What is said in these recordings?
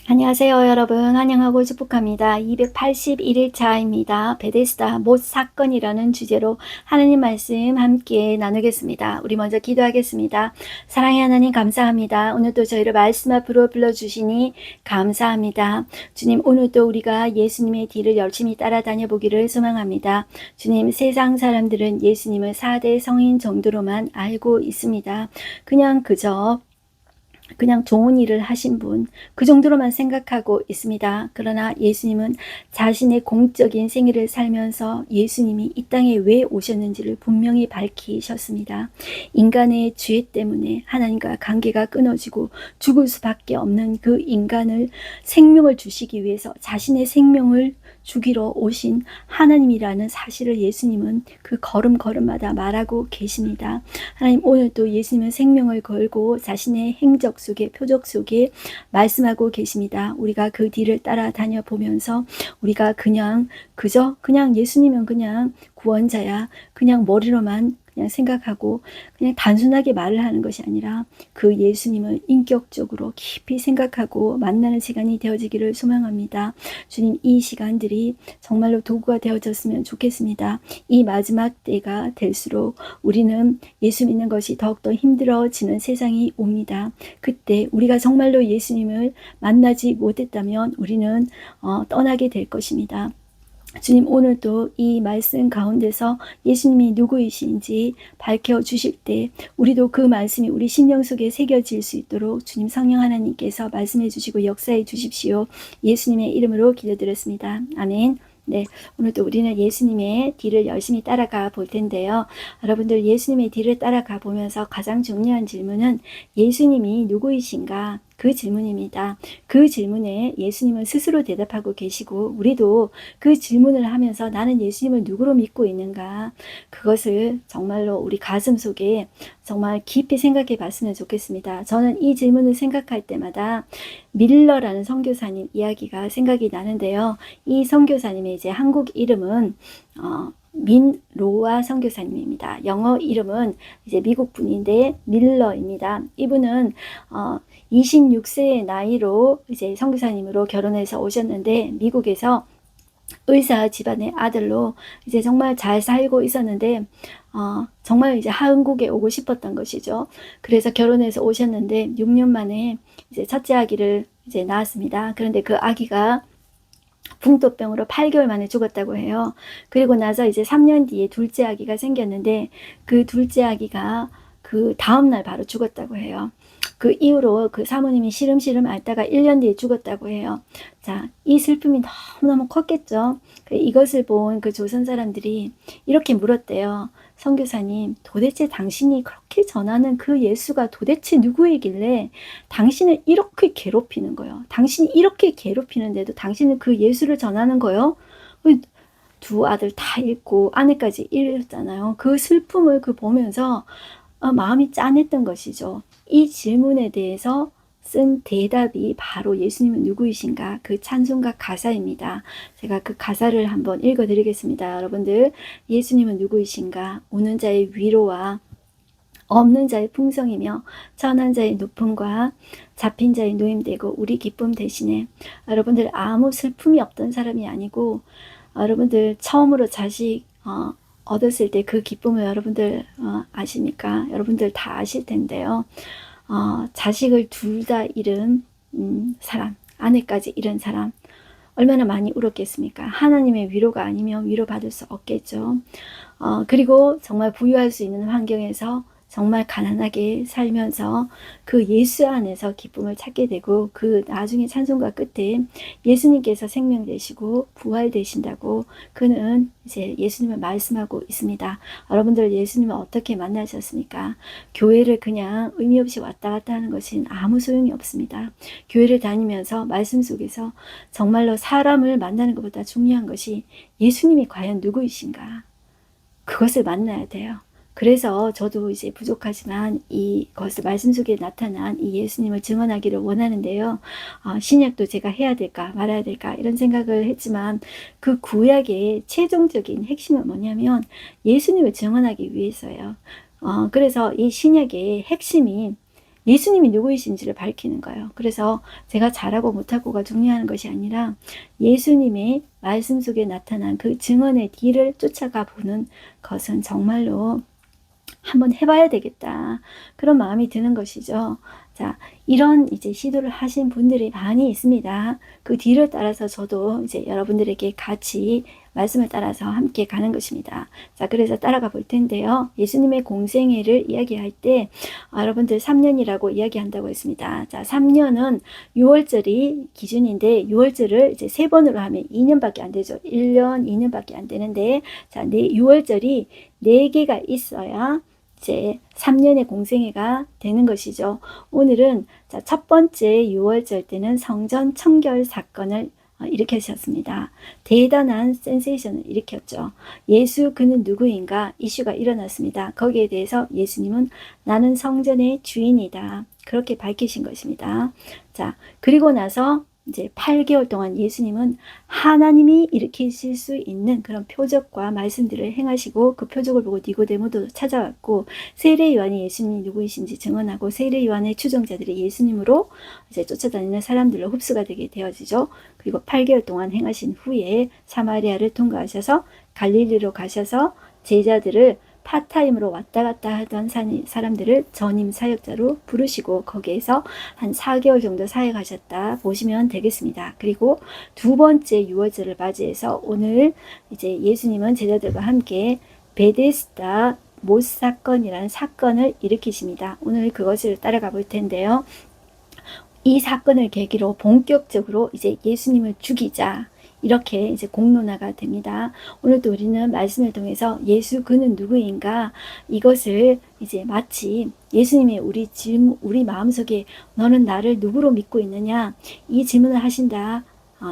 안녕하세요, 여러분. 환영하고 축복합니다. 281일차입니다. 베데스다 못 사건이라는 주제로 하나님 말씀 함께 나누겠습니다. 우리 먼저 기도하겠습니다. 사랑의 하나님 감사합니다. 오늘도 저희를 말씀 앞으로 불러주시니 감사합니다. 주님, 오늘도 우리가 예수님의 뒤를 열심히 따라다녀 보기를 소망합니다. 주님, 세상 사람들은 예수님을 4대 성인 정도로만 알고 있습니다. 그냥 좋은 일을 하신 분, 그 정도로만 생각하고 있습니다. 그러나 예수님은 자신의 공적인 생애를 살면서 예수님이 이 땅에 왜 오셨는지를 분명히 밝히셨습니다. 인간의 죄 때문에 하나님과 관계가 끊어지고 죽을 수밖에 없는 그 인간을 생명을 주시기 위해서 자신의 생명을 주기로 오신 하나님이라는 사실을 예수님은 그 걸음걸음마다 말하고 계십니다. 하나님, 오늘도 예수님은 생명을 걸고 자신의 행적 속에, 표적 속에 말씀하고 계십니다. 우리가 그 뒤를 따라다녀 보면서 우리가 그냥 예수님은 그냥 구원자야, 그냥 머리로만 그냥 생각하고 그냥 단순하게 말을 하는 것이 아니라 그 예수님을 인격적으로 깊이 생각하고 만나는 시간이 되어지기를 소망합니다. 주님, 이 시간들이 정말로 도구가 되어졌으면 좋겠습니다. 이 마지막 때가 될수록 우리는 예수 믿는 것이 더욱더 힘들어지는 세상이 옵니다. 그때 우리가 정말로 예수님을 만나지 못했다면 우리는 떠나게 될 것입니다. 주님, 오늘도 이 말씀 가운데서 예수님이 누구이신지 밝혀주실 때 우리도 그 말씀이 우리 심령 속에 새겨질 수 있도록 주님 성령 하나님께서 말씀해 주시고 역사해 주십시오. 예수님의 이름으로 기도드렸습니다. 아멘. 네, 오늘도 우리는 예수님의 뒤를 열심히 따라가 볼 텐데요. 여러분들, 예수님의 뒤를 따라가 보면서 가장 중요한 질문은 예수님이 누구이신가? 그 질문입니다. 그 질문에 예수님은 스스로 대답하고 계시고 우리도 그 질문을 하면서 나는 예수님을 누구로 믿고 있는가? 그것을 정말로 우리 가슴 속에 정말 깊이 생각해 봤으면 좋겠습니다. 저는 이 질문을 생각할 때마다 밀러라는 선교사님 이야기가 생각이 나는데요. 이 선교사님의 이제 한국 이름은 민로아 선교사님입니다. 영어 이름은 이제 미국 분인데 밀러입니다. 이분은 26세의 나이로 이제 선교사님으로 결혼해서 오셨는데 미국에서 의사 집안의 아들로 이제 정말 잘 살고 있었는데 정말 이제 한국에 오고 싶었던 것이죠. 그래서 결혼해서 오셨는데 6년 만에 이제 첫째 아기를 이제 낳았습니다. 그런데 그 아기가 풍토병으로 8개월 만에 죽었다고 해요. 그리고 나서 이제 3년 뒤에 둘째 아기가 생겼는데 그 둘째 아기가 그 다음날 바로 죽었다고 해요. 그 이후로 그 사모님이 시름시름 앓다가 1년 뒤에 죽었다고 해요. 자, 이 슬픔이 너무너무 컸겠죠. 이것을 본 그 조선 사람들이 이렇게 물었대요. 선교사님, 도대체 당신이 그렇게 전하는 그 예수가 도대체 누구이길래 당신을 이렇게 괴롭히는 거예요. 당신이 이렇게 괴롭히는데도 당신은 그 예수를 전하는 거예요. 두 아들 다 잃고 아내까지 잃었잖아요. 그 슬픔을 보면서 마음이 짠했던 것이죠. 이 질문에 대해서 쓴 대답이 바로 예수님은 누구이신가? 그 찬송가 가사입니다. 제가 그 가사를 한번 읽어드리겠습니다. 여러분들, 예수님은 누구이신가? 오는 자의 위로와 없는 자의 풍성이며 천한 자의 높음과 잡힌 자의 노임되고 우리 기쁨 대신에. 여러분들, 아무 슬픔이 없던 사람이 아니고 여러분들 처음으로 자식 얻었을 때 그 기쁨을 여러분들 아십니까? 여러분들 다 아실 텐데요. 자식을 둘 다 잃은 사람, 아내까지 잃은 사람, 얼마나 많이 울었겠습니까? 하나님의 위로가 아니면 위로받을 수 없겠죠. 그리고 정말 부유할 수 있는 환경에서 정말 가난하게 살면서 그 예수 안에서 기쁨을 찾게 되고 그 나중에 찬송가 끝에 예수님께서 생명 되시고 부활 되신다고 그는 이제 예수님을 말씀하고 있습니다. 여러분들, 예수님을 어떻게 만나셨습니까? 교회를 그냥 의미 없이 왔다 갔다 하는 것은 아무 소용이 없습니다. 교회를 다니면서 말씀 속에서 정말로 사람을 만나는 것보다 중요한 것이 예수님이 과연 누구이신가? 그것을 만나야 돼요. 그래서 저도 이제 부족하지만 이것을 말씀 속에 나타난 이 예수님을 증언하기를 원하는데요. 신약도 제가 해야 될까 말아야 될까 이런 생각을 했지만 그 구약의 최종적인 핵심은 뭐냐면 예수님을 증언하기 위해서예요. 그래서 이 신약의 핵심이 예수님이 누구이신지를 밝히는 거예요. 그래서 제가 잘하고 못하고가 중요한 것이 아니라 예수님의 말씀 속에 나타난 그 증언의 뒤를 쫓아가 보는 것은 정말로 한번 해봐야 되겠다. 그런 마음이 드는 것이죠. 자, 이런 이제 시도를 하신 분들이 많이 있습니다. 그 뒤를 따라서 저도 이제 여러분들에게 같이 말씀을 따라서 함께 가는 것입니다. 자, 그래서 따라가 볼 텐데요. 예수님의 공생애를 이야기할 때 여러분들 3년이라고 이야기한다고 했습니다. 자, 3년은 6월절이 기준인데 6월절을 이제 3번으로 하면 2년밖에 안 되죠. 1년, 2년밖에 안 되는데 자, 6월절이 4개가 있어야 이제 3년의 공생애가 되는 것이죠. 오늘은 자, 첫 번째 6월절 때는 성전 청결 사건을 일으키셨습니다. 대단한 센세이션을 일으켰죠. 예수 그는 누구인가 이슈가 일어났습니다. 거기에 대해서 예수님은 나는 성전의 주인이다. 그렇게 밝히신 것입니다. 자, 그리고 나서 이제 8개월 동안 예수님은 하나님이 일으키실 수 있는 그런 표적과 말씀들을 행하시고 그 표적을 보고 니고데모도 찾아왔고 세례 요한이 예수님이 누구이신지 증언하고 세례 요한의 추종자들이 예수님으로 이제 쫓아다니는 사람들로 흡수가 되게 되어지죠. 그리고 8개월 동안 행하신 후에 사마리아를 통과하셔서 갈릴리로 가셔서 제자들을 파타임으로 왔다 갔다 하던 사람들을 전임 사역자로 부르시고 거기에서 한 4개월 정도 사역하셨다 보시면 되겠습니다. 그리고 두 번째 6월절을 맞이해서 오늘 이제 예수님은 제자들과 함께 베데스다 못 사건이라는 사건을 일으키십니다. 오늘 그것을 따라가 볼 텐데요. 이 사건을 계기로 본격적으로 이제 예수님을 죽이자 이렇게 이제 공론화가 됩니다. 오늘도 우리는 말씀을 통해서 예수 그는 누구인가 이것을 이제 마치 예수님이 우리 마음속에 너는 나를 누구로 믿고 있느냐 이 질문을 하신다.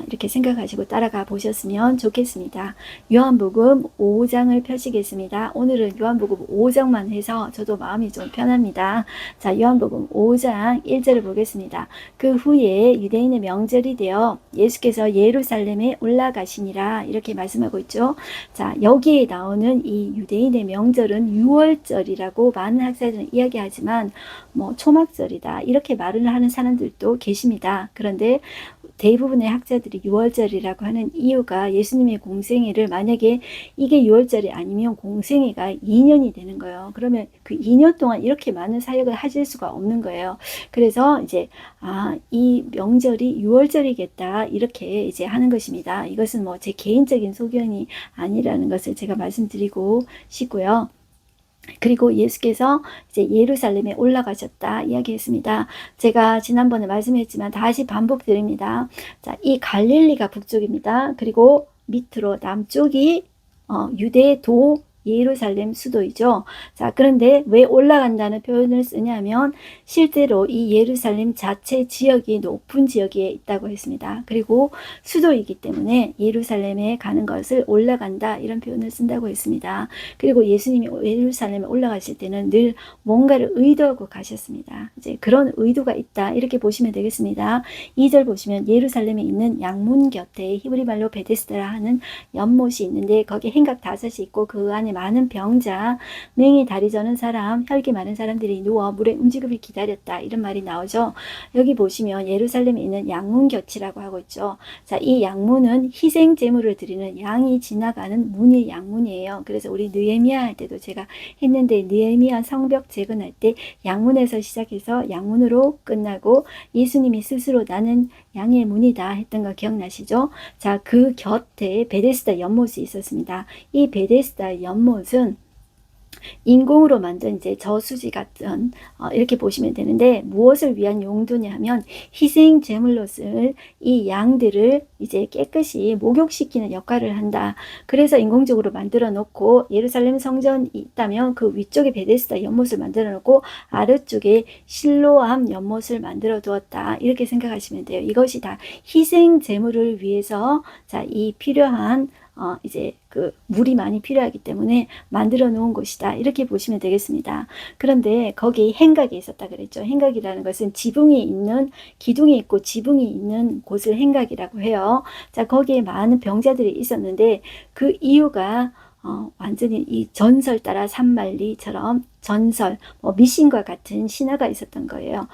이렇게 생각하시고 따라가 보셨으면 좋겠습니다. 요한복음 5장을 펴시겠습니다. 오늘은 요한복음 5장만 해서 저도 마음이 좀 편합니다. 자, 요한복음 5장 1절을 보겠습니다. 그 후에 유대인의 명절이 되어 예수께서 예루살렘에 올라가시니라 이렇게 말씀하고 있죠. 자, 여기에 나오는 이 유대인의 명절은 6월절이라고 많은 학자들은 이야기하지만 뭐 초막절이다 이렇게 말을 하는 사람들도 계십니다. 그런데 대부분의 학자들이 6월절이라고 하는 이유가 예수님의 공생애를 만약에 이게 6월절이 아니면 공생애가 2년이 되는 거예요. 그러면 그 2년 동안 이렇게 많은 사역을 하실 수가 없는 거예요. 그래서 이제 이 명절이 6월절이겠다 이렇게 이제 하는 것입니다. 이것은 뭐 제 개인적인 소견이 아니라는 것을 제가 말씀드리고 싶고요. 그리고 예수께서 이제 예루살렘에 올라가셨다 이야기했습니다. 제가 지난번에 말씀했지만 다시 반복드립니다. 자, 이 갈릴리가 북쪽입니다. 그리고 밑으로 남쪽이 유대도 예루살렘 수도이죠. 자, 그런데 왜 올라간다는 표현을 쓰냐면 실제로 이 예루살렘 자체 지역이 높은 지역에 있다고 했습니다. 그리고 수도이기 때문에 예루살렘에 가는 것을 올라간다 이런 표현을 쓴다고 했습니다. 그리고 예수님이 예루살렘에 올라가실 때는 늘 뭔가를 의도하고 가셨습니다. 이제 그런 의도가 있다 이렇게 보시면 되겠습니다. 2절 보시면 예루살렘에 있는 양문 곁에 히브리 말로 베데스다라 하는 연못이 있는데 거기에 행각 5이 있고 그 안에 많은 병자, 맹이 다리 저는 사람, 혈기 많은 사람들이 누워 물의 움직임을 기다렸다 이런 말이 나오죠. 여기 보시면 예루살렘에 있는 양문 곁이라고 하고 있죠. 자, 이 양문은 희생 제물을 드리는 양이 지나가는 문이 양문이에요. 그래서 우리 느헤미야 할 때도 제가 했는데 느헤미야 성벽 재건할 때 양문에서 시작해서 양문으로 끝나고 예수님이 스스로 나는 양의 문이다 했던 거 기억나시죠? 자, 그 곁에 베데스다 연못이 있었습니다. 이 베데스다 연못은 인공으로 만든 이제 저수지 같은 이렇게 보시면 되는데 무엇을 위한 용도냐 하면 희생 제물로 쓸 이 양들을 이제 깨끗이 목욕시키는 역할을 한다. 그래서 인공적으로 만들어 놓고 예루살렘 성전이 있다면 그 위쪽에 베데스다 연못을 만들어 놓고 아래쪽에 실로암 연못을 만들어 두었다. 이렇게 생각하시면 돼요. 이것이 다 희생 제물을 위해서 자, 이 필요한 이제 그 물이 많이 필요하기 때문에 만들어 놓은 곳이다. 이렇게 보시면 되겠습니다. 그런데 거기 행각이 있었다 그랬죠. 행각이라는 것은 지붕이 있는, 기둥이 있고 지붕이 있는 곳을 행각이라고 해요. 자, 거기에 많은 병자들이 있었는데 그 이유가 완전히 이 전설 따라 산말리처럼 전설, 미신과 같은 신화가 있었던 거예요.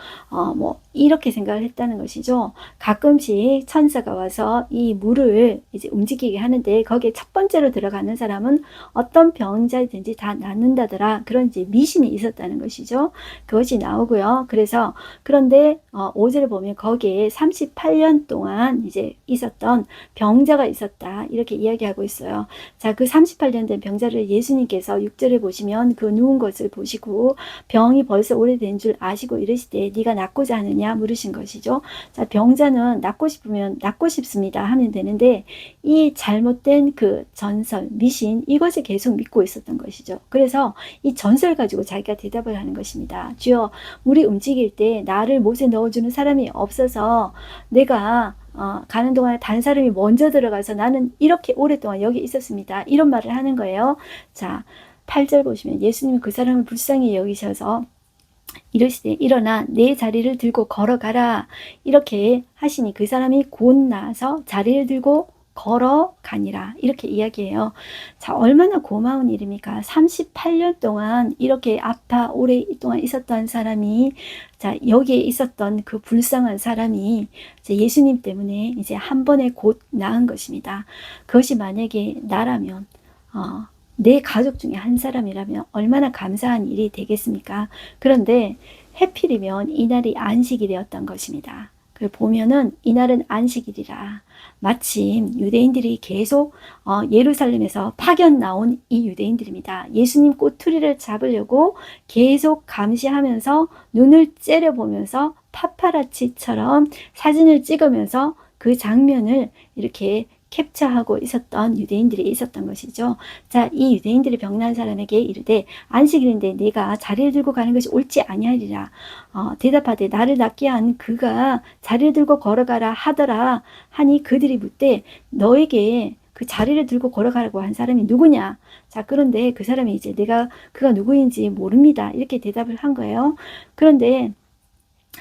이렇게 생각을 했다는 것이죠. 가끔씩 천사가 와서 이 물을 이제 움직이게 하는데 거기에 첫 번째로 들어가는 사람은 어떤 병자든지 다 낫는다더라. 그런 이제 미신이 있었다는 것이죠. 그것이 나오고요. 그래서 그런데 5절을 보면 거기에 38년 동안 이제 있었던 병자가 있었다. 이렇게 이야기하고 있어요. 자, 그 38년 된 병자를 예수님께서 6절에 보시면 그 누운 것을 보시고 병이 벌써 오래된 줄 아시고 이르시되 네가 낫고자 하느냐 물으신 것이죠. 자, 병자는 낫고 싶으면 낫고 싶습니다 하면 되는데 이 잘못된 그 전설, 미신 이것을 계속 믿고 있었던 것이죠. 그래서 이 전설 가지고 자기가 대답을 하는 것입니다. 주여, 물이 움직일 때 나를 못에 넣어주는 사람이 없어서 내가 가는 동안에 다른 사람이 먼저 들어가서 나는 이렇게 오랫동안 여기 있었습니다. 이런 말을 하는 거예요. 자, 8절 보시면 예수님은 그 사람을 불쌍히 여기셔서 이르시되 일어나 내 자리를 들고 걸어가라. 이렇게 하시니 그 사람이 곧 나서 자리를 들고 걸어가니라. 이렇게 이야기해요. 자, 얼마나 고마운 일입니까? 38년 동안 이렇게 아파 오랫동안 있었던 사람이, 자, 여기에 있었던 그 불쌍한 사람이 이제 예수님 때문에 이제 한 번에 곧 나은 것입니다. 그것이 만약에 나라면, 내 가족 중에 한 사람이라면 얼마나 감사한 일이 되겠습니까? 그런데 해필이면 이날이 안식일이었던 것입니다. 그 보면은 이날은 안식일이라 마침 유대인들이 계속 예루살렘에서 파견 나온 이 유대인들입니다. 예수님 꼬투리를 잡으려고 계속 감시하면서 눈을 째려보면서 파파라치처럼 사진을 찍으면서 그 장면을 이렇게 캡처하고 있었던 유대인들이 있었던 것이죠. 자, 이 유대인들이 병난 사람에게 이르되 안식일인데 내가 자리를 들고 가는 것이 옳지 아니하리라. 대답하되 나를 낫게 한 그가 자리를 들고 걸어가라 하더라 하니 그들이 묻되 너에게 그 자리를 들고 걸어가라고 한 사람이 누구냐? 자, 그런데 그 사람이 이제 그가 누구인지 모릅니다. 이렇게 대답을 한 거예요. 그런데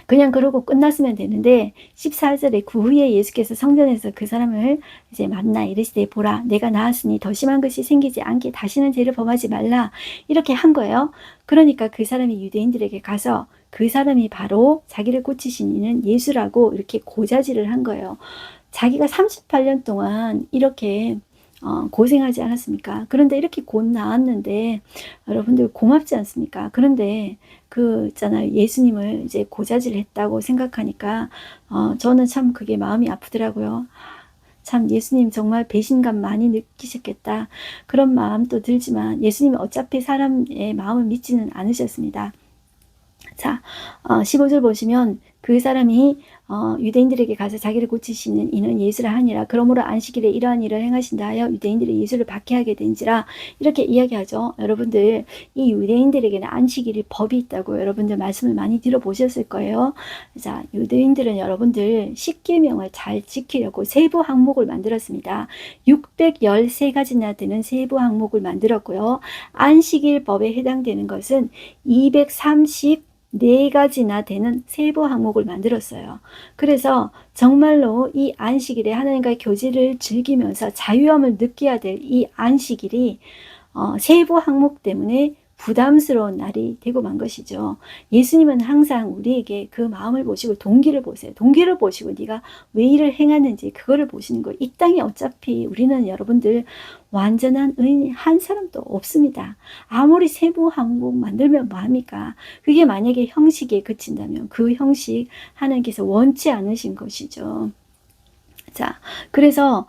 그냥 그러고 끝났으면 되는데 14절에 그 후에 예수께서 성전에서 그 사람을 이제 만나 이르시되 보라 내가 나았으니 더 심한 것이 생기지 않게 다시는 죄를 범하지 말라 이렇게 한 거예요. 그러니까 그 사람이 유대인들에게 가서 그 사람이 바로 자기를 고치신 이는 예수라고 이렇게 고자질을 한 거예요. 자기가 38년 동안 이렇게 고생하지 않았습니까? 그런데 이렇게 곧 나았는데 여러분들 고맙지 않습니까? 그런데 있잖아요. 예수님을 이제 고자질 했다고 생각하니까 저는 참 그게 마음이 아프더라고요. 참 예수님 정말 배신감 많이 느끼셨겠다. 그런 마음도 들지만 예수님은 어차피 사람의 마음을 믿지는 않으셨습니다. 자, 15절 보시면 그 사람이 유대인들에게 가서 자기를 고치시는 이는 예수라 하니라. 그러므로 안식일에 이러한 일을 행하신다 하여 유대인들이 예수를 박해하게 된지라. 이렇게 이야기하죠. 여러분들 이 유대인들에게는 안식일이 법이 있다고 여러분들 말씀을 많이 들어보셨을 거예요. 자, 유대인들은 여러분들 십계명을 잘 지키려고 세부 항목을 만들었습니다. 613가지나 되는 세부 항목을 만들었고요. 안식일 법에 해당되는 것은 234가지나 되는 세부 항목을 만들었어요. 그래서 정말로 이 안식일에 하나님과의 교제를 즐기면서 자유함을 느껴야 될 이 안식일이 세부 항목 때문에 부담스러운 날이 되고 만 것이죠. 예수님은 항상 우리에게 그 마음을 보시고 동기를 보세요. 동기를 보시고 네가 왜 일을 행하는지 그거를 보시는 거예요. 이 땅에 어차피 우리는 여러분들 완전한 의인이 한 사람도 없습니다. 아무리 세부 항목 만들면 뭐합니까? 그게 만약에 형식에 그친다면 그 형식 하나님께서 원치 않으신 것이죠. 자, 그래서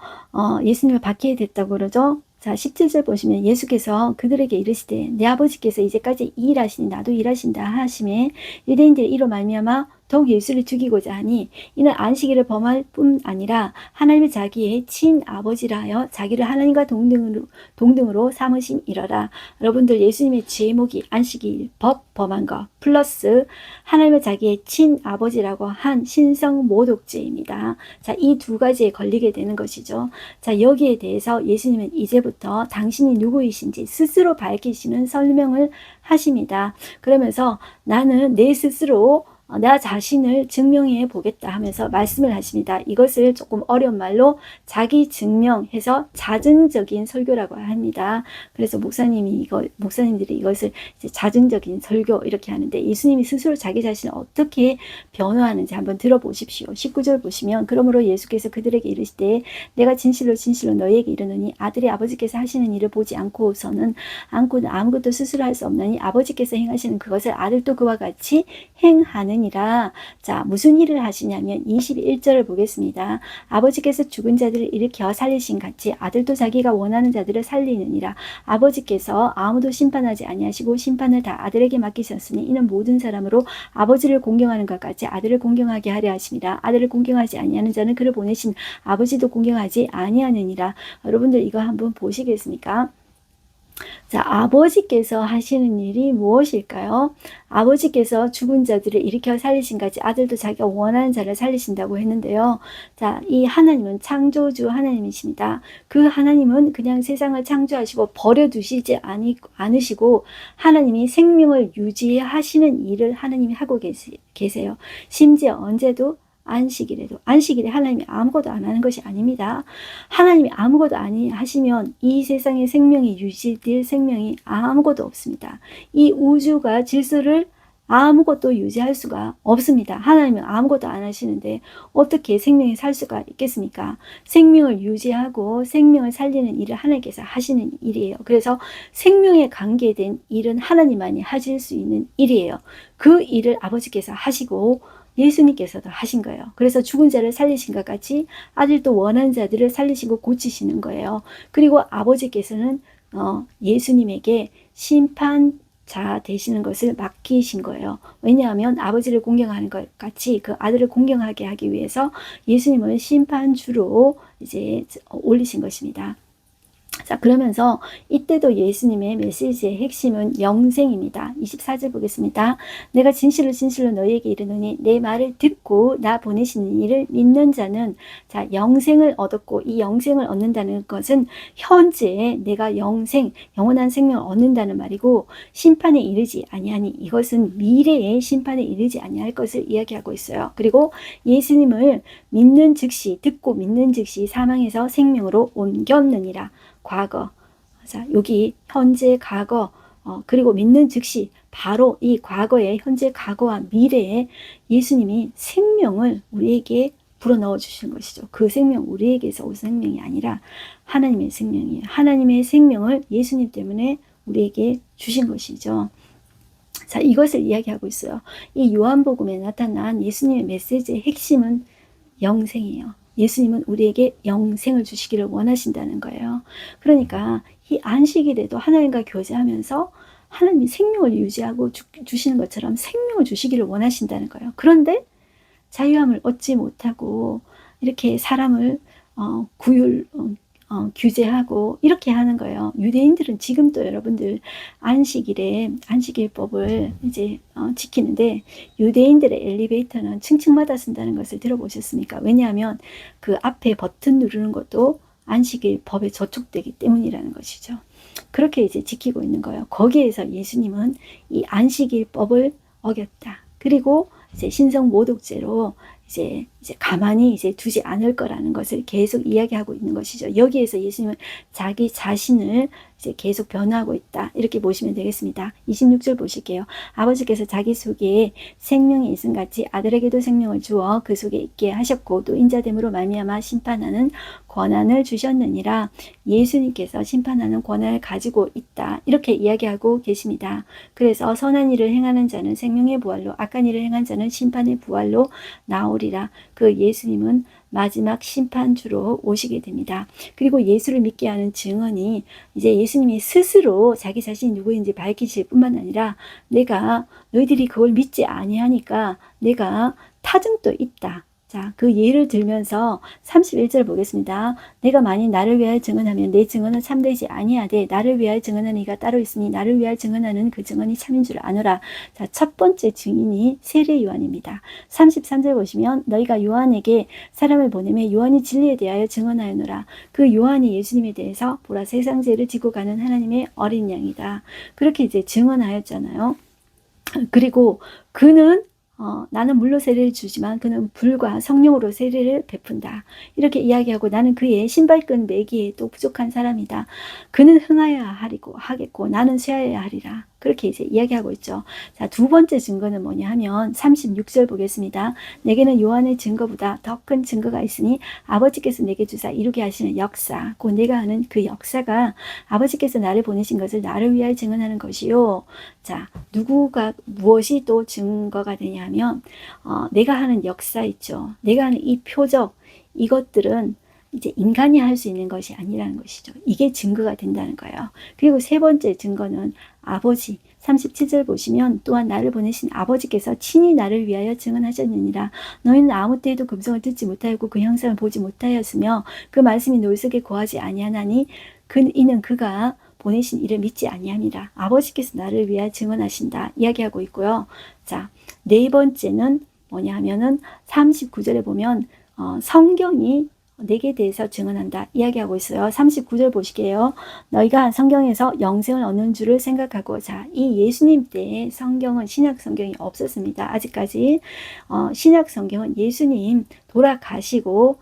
예수님을 박해야 됐다고 그러죠. 자, 17절 보시면 예수께서 그들에게 이르시되 내 아버지께서 이제까지 이 일하시니 나도 일하신다 하심에 유대인들이 이로 말미암아 더욱 예수를 죽이고자 하니 이는 안식일을 범할 뿐 아니라 하나님의 자기의 친아버지라 하여 자기를 하나님과 동등으로 삼으신 이러라. 여러분들 예수님의 제목이 안식일 법 범한 것 플러스 하나님의 자기의 친아버지라고 한 신성모독죄입니다. 자, 이 두 가지에 걸리게 되는 것이죠. 자, 여기에 대해서 예수님은 이제부터 당신이 누구이신지 스스로 밝히시는 설명을 하십니다. 그러면서 나는 내 스스로 나 자신을 증명해 보겠다 하면서 말씀을 하십니다. 이것을 조금 어려운 말로 자기 증명해서 자증적인 설교라고 합니다. 그래서 목사님들이 이것을 이제 자증적인 설교 이렇게 하는데, 예수님이 스스로 자기 자신을 어떻게 변호하는지 한번 들어보십시오. 19절 보시면, 그러므로 예수께서 그들에게 이르시되 내가 진실로 진실로 너희에게 이르노니 아들이 아버지께서 하시는 일을 보지 않고는 아무것도 스스로 할 수 없나니 아버지께서 행하시는 그것을 아들도 그와 같이 행하느니라. 자, 무슨 일을 하시냐면 21절을 보겠습니다. 아버지께서 죽은 자들을 일으켜 살리신 같이 아들도 자기가 원하는 자들을 살리느니라. 아버지께서 아무도 심판하지 아니하시고 심판을 다 아들에게 맡기셨으니 이는 모든 사람으로 아버지를 공경하는 것 같이 아들을 공경하게 하려 하심이라. 아들을 공경하지 아니하는 자는 그를 보내신 아버지도 공경하지 아니하느니라. 여러분들 이거 한번 보시겠습니까? 자, 아버지께서 하시는 일이 무엇일까요? 아버지께서 죽은 자들을 일으켜 살리신 같이 아들도 자기가 원하는 자를 살리신다고 했는데요. 자, 이 하나님은 창조주 하나님이십니다. 그 하나님은 그냥 세상을 창조하시고 버려두시지 않으시고 하나님이 생명을 유지하시는 일을 하나님이 하고 계세요. 심지어 언제도 안식일에 하나님이 아무것도 안 하는 것이 아닙니다. 하나님이 아무것도 안 하시면 이 세상의 생명이 유지될 생명이 아무것도 없습니다. 이 우주가 질서를 아무것도 유지할 수가 없습니다. 하나님은 아무것도 안 하시는데 어떻게 생명이 살 수가 있겠습니까? 생명을 유지하고 생명을 살리는 일을 하나님께서 하시는 일이에요. 그래서 생명에 관계된 일은 하나님만이 하실 수 있는 일이에요. 그 일을 아버지께서 하시고 예수님께서도 하신 거예요. 그래서 죽은 자를 살리신 것 같이 아들도 원하는 자들을 살리시고 고치시는 거예요. 그리고 아버지께서는 예수님에게 심판자 되시는 것을 맡기신 거예요. 왜냐하면 아버지를 공경하는 것 같이 그 아들을 공경하게 하기 위해서 예수님을 심판주로 이제 올리신 것입니다. 자, 그러면서 이때도 예수님의 메시지의 핵심은 영생입니다. 24절 보겠습니다. 내가 진실로 진실로 너희에게 이르노니 내 말을 듣고 나 보내시는 이를 믿는 자는, 자, 영생을 얻었고, 이 영생을 얻는다는 것은 현재 내가 영원한 생명을 얻는다는 말이고, 심판에 이르지 아니하니 이것은 미래의 심판에 이르지 아니할 것을 이야기하고 있어요. 그리고 예수님을 듣고 믿는 즉시 사망에서 생명으로 옮겼느니라. 과거. 자, 여기 현재, 과거, 그리고 믿는 즉시 바로 이 과거에, 현재, 과거와 미래에 예수님이 생명을 우리에게 불어넣어 주신 것이죠. 그 생명, 우리에게서 온 생명이 아니라 하나님의 생명이에요. 하나님의 생명을 예수님 때문에 우리에게 주신 것이죠. 자, 이것을 이야기하고 있어요. 이 요한복음에 나타난 예수님의 메시지의 핵심은 영생이에요. 예수님은 우리에게 영생을 주시기를 원하신다는 거예요. 그러니까 이 안식일에도 하나님과 교제하면서 하나님이 생명을 유지하고 주시는 것처럼 생명을 주시기를 원하신다는 거예요. 그런데 자유함을 얻지 못하고 이렇게 사람을 규제하고 이렇게 하는 거예요. 유대인들은 지금도 여러분들 안식일법을 이제 지키는데, 유대인들의 엘리베이터는 층층마다 쓴다는 것을 들어보셨습니까? 왜냐하면 그 앞에 버튼 누르는 것도 안식일법에 저촉되기 때문이라는 것이죠. 그렇게 이제 지키고 있는 거예요. 거기에서 예수님은 이 안식일법을 어겼다. 그리고 이제 신성 모독죄로 이제 가만히 이제 두지 않을 거라는 것을 계속 이야기하고 있는 것이죠. 여기에서 예수님은 자기 자신을 이제 계속 변화하고 있다. 이렇게 보시면 되겠습니다. 26절 보실게요. 아버지께서 자기 속에 생명이 있음 같이 아들에게도 생명을 주어 그 속에 있게 하셨고 또 인자됨으로 말미암아 심판하는 권한을 주셨느니라. 예수님께서 심판하는 권한을 가지고 있다. 이렇게 이야기하고 계십니다. 그래서 선한 일을 행하는 자는 생명의 부활로, 악한 일을 행한 자는 심판의 부활로 나오리라. 그 예수님은 마지막 심판주로 오시게 됩니다. 그리고 예수를 믿게 하는 증언이 이제 예수님이 스스로 자기 자신이 누구인지 밝히실 뿐만 아니라, 너희들이 그걸 믿지 아니하니까 내가 타증도 있다. 자, 그 예를 들면서 31절 보겠습니다. 내가 만일 나를 위하여 증언하면 내 증언은 참되지 아니하되 나를 위하여 증언하는 이가 따로 있으니 나를 위하여 증언하는 그 증언이 참인 줄 아노라. 자, 첫 번째 증인이 세례 요한입니다. 33절 보시면 너희가 요한에게 사람을 보내며 요한이 진리에 대하여 증언하였노라. 그 요한이 예수님에 대해서 보라 세상 죄를 지고 가는 하나님의 어린 양이다. 그렇게 이제 증언하였잖아요. 그리고 그는 나는 물로 세례를 주지만 그는 불과 성령으로 세례를 베푼다. 이렇게 이야기하고 나는 그의 신발끈 매기에 또 부족한 사람이다. 그는 흥하여야 하겠고 나는 쇠하여야 하리라. 그렇게 이제 이야기하고 있죠. 자, 두 번째 증거는 뭐냐 하면 36절 보겠습니다. 내게는 요한의 증거보다 더 큰 증거가 있으니 아버지께서 내게 주사 이루게 하시는 역사, 곧 내가 하는 그 역사가 아버지께서 나를 보내신 것을 나를 위하여 증언하는 것이요. 자, 무엇이 또 증거가 되냐면 내가 하는 역사 있죠. 내가 하는 이 표적, 이것들은 이제 인간이 할 수 있는 것이 아니라는 것이죠. 이게 증거가 된다는 거예요. 그리고 세 번째 증거는 아버지, 37절 보시면 또한 나를 보내신 아버지께서 친히 나를 위하여 증언하셨느니라. 너희는 아무 때에도 금성을 듣지 못하였고 그 형상을 보지 못하였으며 그 말씀이 너희 속에 거하지 아니하나니 이는 그가 보내신 이를 믿지 아니함이라. 아버지께서 나를 위하여 증언하신다 이야기하고 있고요. 자, 네 번째는 뭐냐 하면은 39절에 보면 성경이 내게 대해서 증언한다 이야기하고 있어요. 39절 보시게요. 너희가 성경에서 영생을 얻는 줄을 생각하고, 자, 이 예수님 때에 성경은 신약 성경이 없었습니다. 아직까지 신약 성경은 예수님 돌아가시고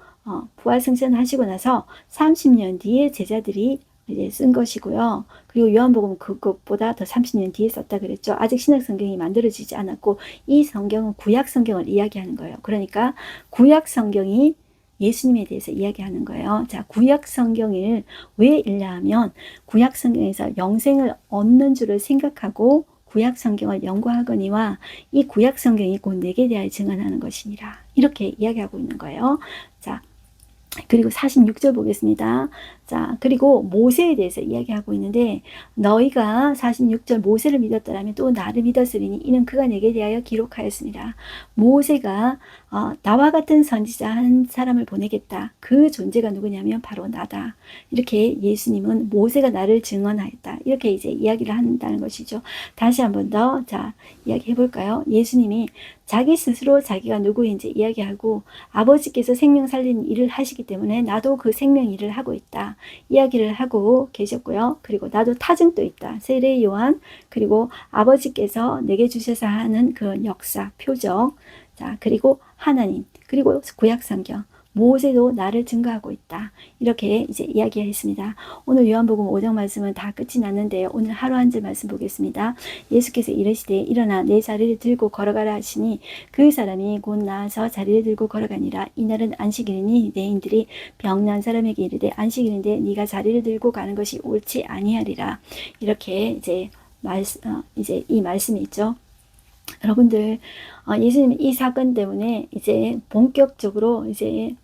부활승천하시고 나서 30년 뒤에 제자들이 이제 쓴 것이고요. 그리고 요한복음은 그것보다 더 30년 뒤에 썼다 그랬죠. 아직 신약 성경이 만들어지지 않았고 이 성경은 구약 성경을 이야기하는 거예요. 그러니까 구약 성경이 예수님에 대해서 이야기하는 거예요. 자, 구약 성경을 왜 읽냐 하면 구약 성경에서 영생을 얻는 줄을 생각하고 구약 성경을 연구하거니와 이 구약 성경이 곧 내게 대하여 증언하는 것이니라. 이렇게 이야기하고 있는 거예요. 자, 그리고 46절 보겠습니다. 자, 그리고 모세에 대해서 이야기하고 있는데 너희가 46절 모세를 믿었더라면 또 나를 믿었으리니 이는 그가 내게 대하여 기록하였습니다. 모세가 나와 같은 선지자 한 사람을 보내겠다. 그 존재가 누구냐면 바로 나다. 이렇게 예수님은 모세가 나를 증언하였다. 이렇게 이제 이야기를 한다는 것이죠. 다시 한번 더 자, 이야기해 볼까요? 예수님이 자기 스스로 자기가 누구인지 이야기하고 아버지께서 생명 살리는 일을 하시기 때문에 나도 그 생명 일을 하고 있다. 이야기를 하고 계셨고요. 그리고 나도 타증도 있다. 세례 요한, 그리고 아버지께서 내게 주셔서 하는 그 역사, 표적, 자, 그리고 하나님, 그리고 구약 성경, 모세도 나를 증거하고 있다. 이렇게 이제 이야기했습니다. 오늘 요한복음 5장 말씀은 다 끝이 났는데요. 오늘 하루 한 절 말씀 보겠습니다. 예수께서 이르시되 일어나 내 자리를 들고 걸어가라 하시니 그 사람이 곧 나아서 자리를 들고 걸어가니라. 이날은 안식일이니 내인들이 병난 사람에게 이르되 안식일인데 네가 자리를 들고 가는 것이 옳지 아니하리라. 이렇게 이제 이제 이 말씀이 있죠. 여러분들 예수님 이 사건 때문에 이제 본격적으로 이제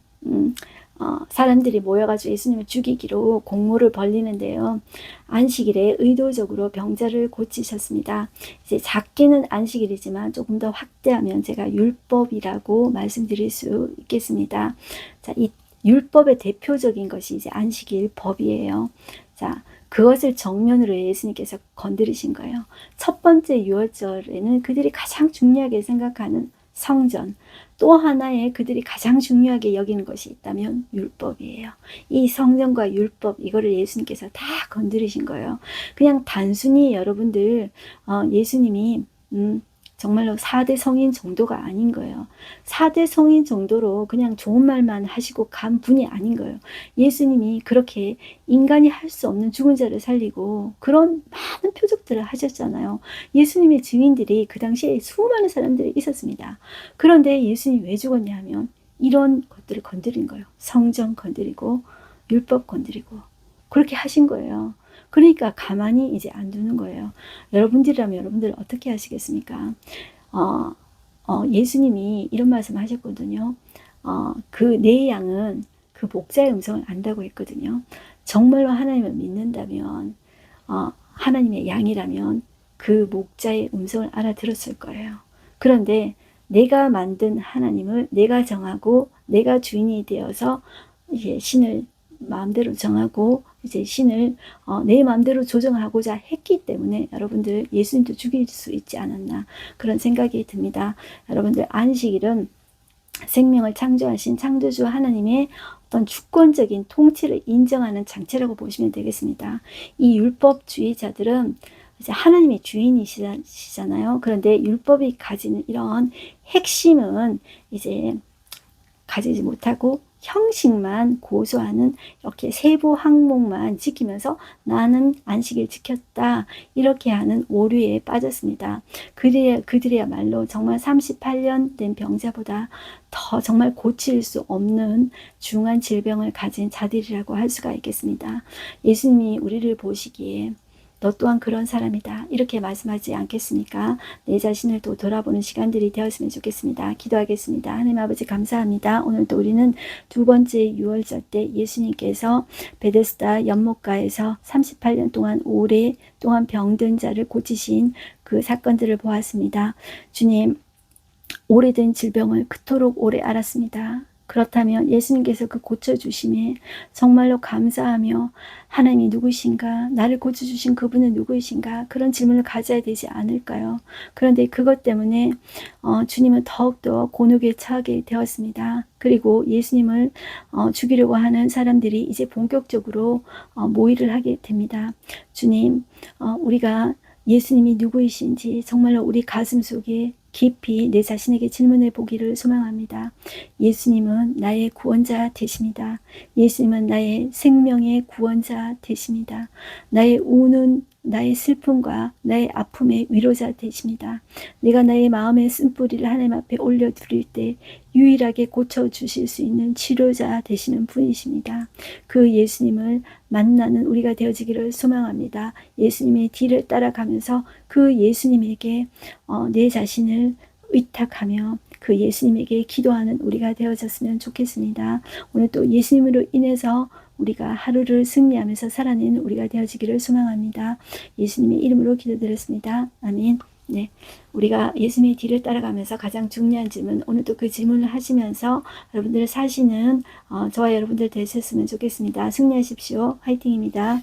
사람들이 모여가지고 예수님을 죽이기로 공모를 벌리는데요. 안식일에 의도적으로 병자를 고치셨습니다. 이제 작게는 안식일이지만 조금 더 확대하면 제가 율법이라고 말씀드릴 수 있겠습니다. 자, 이 율법의 대표적인 것이 이제 안식일 법이에요. 자, 그것을 정면으로 예수님께서 건드리신 거예요. 첫 번째 유월절에는 그들이 가장 중요하게 생각하는 성전, 또 하나의 그들이 가장 중요하게 여기는 것이 있다면 율법이에요. 이 성전과 율법, 이거를 예수님께서 다 건드리신 거예요. 그냥 단순히 여러분들 예수님이 정말로 4대 성인 정도가 아닌 거예요. 4대 성인 정도로 그냥 좋은 말만 하시고 간 분이 아닌 거예요. 예수님이 그렇게 인간이 할 수 없는 죽은 자를 살리고 그런 많은 표적들을 하셨잖아요. 예수님의 증인들이 그 당시에 수많은 사람들이 있었습니다. 그런데 예수님이 왜 죽었냐 하면 이런 것들을 건드린 거예요. 성전 건드리고 율법 건드리고 그렇게 하신 거예요. 그러니까 가만히 이제 안 두는 거예요. 여러분들이라면 여러분들 어떻게 하시겠습니까? 예수님이 이런 말씀 하셨거든요. 그 내 양은 그 목자의 음성을 안다고 했거든요. 정말로 하나님을 믿는다면, 하나님의 양이라면 그 목자의 음성을 알아들었을 거예요. 그런데 내가 만든 하나님을 내가 정하고 내가 주인이 되어서 이제 신을 마음대로 정하고 이제 신을 내 마음대로 조정하고자 했기 때문에 여러분들 예수님도 죽일 수 있지 않았나 그런 생각이 듭니다. 여러분들 안식일은 생명을 창조하신 창조주 하나님의 어떤 주권적인 통치를 인정하는 장치라고 보시면 되겠습니다. 이 율법주의자들은 이제 하나님의 주인이시잖아요. 그런데 율법이 가지는 이런 핵심은 이제 가지지 못하고 형식만 고수하는 이렇게 세부 항목만 지키면서 나는 안식일 지켰다 이렇게 하는 오류에 빠졌습니다. 그들이야말로 정말 38년 된 병자보다 더 정말 고칠 수 없는 중한 질병을 가진 자들이라고 할 수가 있겠습니다. 예수님이 우리를 보시기에 너 또한 그런 사람이다 이렇게 말씀하지 않겠습니까? 내 자신을 또 돌아보는 시간들이 되었으면 좋겠습니다. 기도하겠습니다. 하나님 아버지 감사합니다. 오늘도 우리는 두 번째 유월절 때 예수님께서 베데스다 연못가에서 38년 동안 오랫동안 병든 자를 고치신 그 사건들을 보았습니다. 주님, 오래된 질병을 그토록 오래 알았습니다. 그렇다면 예수님께서 그 고쳐주심에 정말로 감사하며 하나님이 누구신가? 나를 고쳐주신 그분은 누구이신가? 그런 질문을 가져야 되지 않을까요? 그런데 그것 때문에 주님은 더욱더 곤혹에 처하게 되었습니다. 그리고 예수님을 죽이려고 하는 사람들이 이제 본격적으로 모의를 하게 됩니다. 주님, 우리가 예수님이 누구이신지 정말로 우리 가슴 속에 깊이 내 자신에게 질문해 보기를 소망합니다. 예수님은 나의 구원자 되십니다. 예수님은 나의 생명의 구원자 되십니다. 나의 우는 나의 슬픔과 나의 아픔의 위로자 되십니다. 내가 나의 마음의 쓴뿌리를 하나님 앞에 올려드릴 때 유일하게 고쳐주실 수 있는 치료자 되시는 분이십니다. 그 예수님을 만나는 우리가 되어지기를 소망합니다. 예수님의 뒤를 따라가면서 그 예수님에게 내 자신을 의탁하며 그 예수님에게 기도하는 우리가 되어졌으면 좋겠습니다. 오늘 또 예수님으로 인해서 우리가 하루를 승리하면서 살아내는 우리가 되어지기를 소망합니다. 예수님의 이름으로 기도드렸습니다. 아멘. 네, 우리가 예수님의 뒤를 따라가면서 가장 중요한 질문, 오늘도 그 질문을 하시면서 여러분들 사시는 저와 여러분들 되셨으면 좋겠습니다. 승리하십시오. 화이팅입니다.